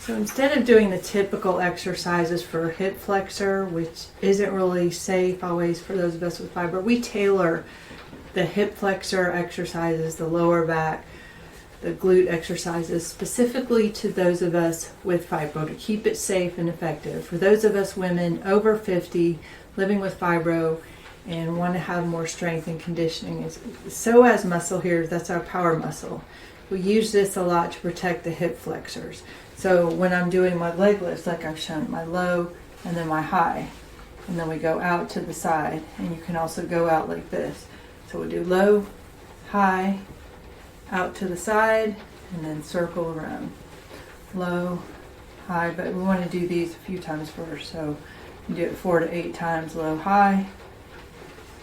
So instead of doing the typical exercises for hip flexor, which isn't really safe always for those of us with fibro, we tailor the hip flexor exercises, the lower back, the glute exercises specifically to those of us with fibro to keep it safe and effective. For those of us women over 50 living with fibro and want to have more strength and conditioning. Psoas muscle here, that's our power muscle. We use this a lot to protect the hip flexors. So when I'm doing my leg lifts, like I've shown, my low and then my high, and then we go out to the side, and you can also go out like this. So we do low, high, out to the side, and then circle around. Low, high, but we want to do these a few times first. So you do it 4 to 8 times, low, high,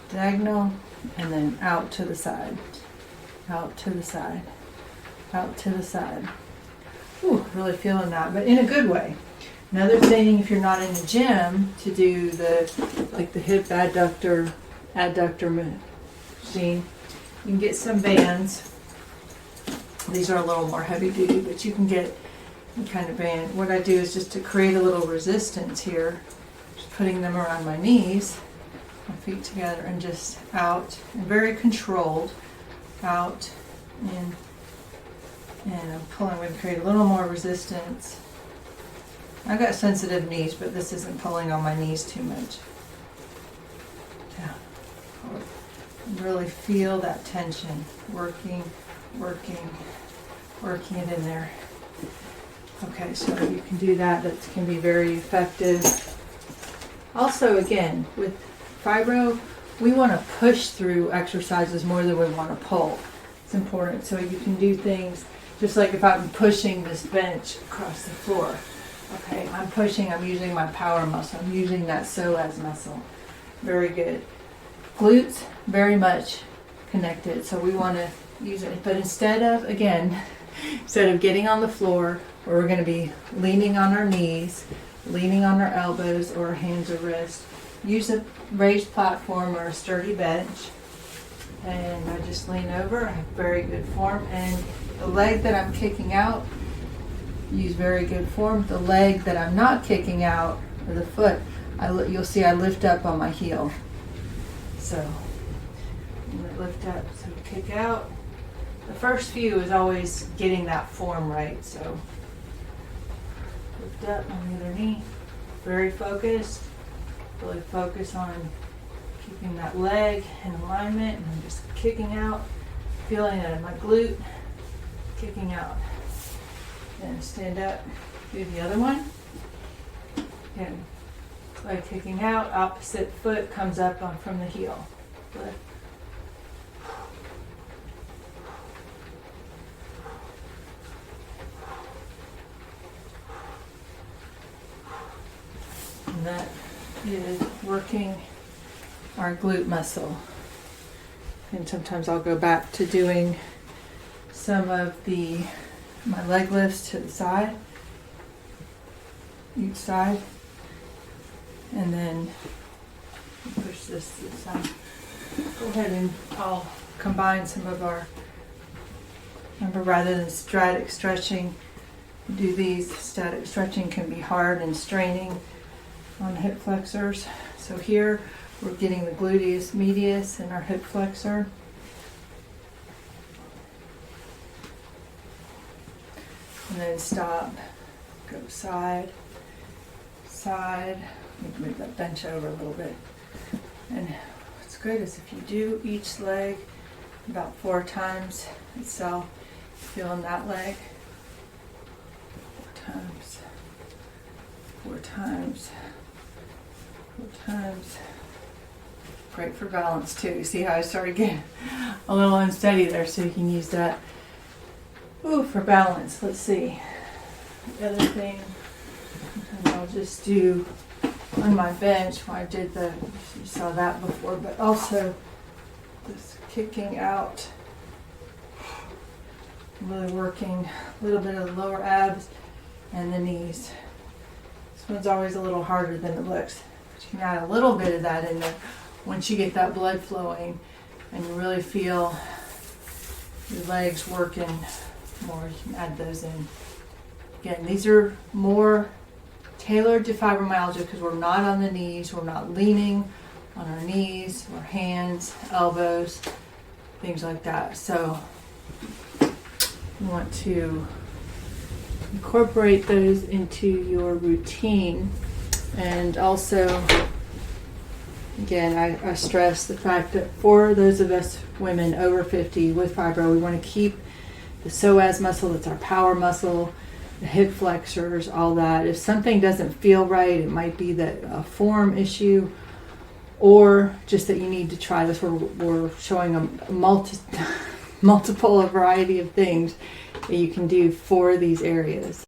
diagonal, and then out to the side, out to the side, out to the side. Ooh, really feeling that, but in a good way. Another thing, if you're not in the gym, to do the hip adductor machine, you can get some bands. These are a little more heavy duty, but you can get any kind of band. What I do is just to create a little resistance here, just putting them around my knees, my feet together, and just out, and very controlled, out, in. And I'm pulling, we create a little more resistance. I've got sensitive knees, but this isn't pulling on my knees too much. Down. Really feel that tension. Working it in there. Okay, so you can do that. That can be very effective. Also, again, with fibro, we want to push through exercises more than we want to pull. It's important. So you can do things just like if I'm pushing this bench across the floor. Okay, I'm pushing, I'm using my power muscle. I'm using that psoas muscle. Very good. Glutes, very much connected. So we want to use it. But instead of getting on the floor, where we're going to be leaning on our knees, leaning on our elbows or our hands or wrists, use a raised platform or a sturdy bench. And I just lean over. I have very good form. And the leg that I'm kicking out, use very good form. The leg that I'm not kicking out, or the foot, you'll see I lift up on my heel. So I'm going to lift up, so kick out. The first few is always getting that form right. So lift up on the other knee, very focused. Really focus on keeping that leg in alignment, and I'm just kicking out, feeling it in my glute, kicking out. Then stand up, do the other one. Again, leg kicking out, opposite foot comes up from the heel. Lift. And that is working our glute muscle. And sometimes I'll go back to doing some of my leg lifts to the side, each side, and then push this to the side. Go ahead and I'll combine some of our, remember, rather than static stretching, do these. Static stretching can be hard and straining on hip flexors. So here we're getting the gluteus medius in our hip flexor. And then stop, go side, side. Move that bench over a little bit. And what's good is if you do each leg about 4 times itself, feeling that leg, 4 times, 4 times, 4 times. Great for balance too. You see how I started getting a little unsteady there, so you can use that. Ooh, for balance. Let's see. The other thing, and I'll just do on my bench when I did you saw that before, but also just kicking out, really working a little bit of the lower abs and the knees. This one's always a little harder than it looks, but you can add a little bit of that in there once you get that blood flowing and you really feel your legs working more. You can add those in. Again, these are more tailored to fibromyalgia because we're not on the knees, we're not leaning on our knees or hands, elbows, things like that. So you want to incorporate those into your routine. And also, again, I stress the fact that for those of us women over 50 with fibro, we want to keep the psoas muscle, that's our power muscle, the hip flexors, all that. If something doesn't feel right, it might be that a form issue or just that you need to try this. We're showing a multiple variety of things that you can do for these areas.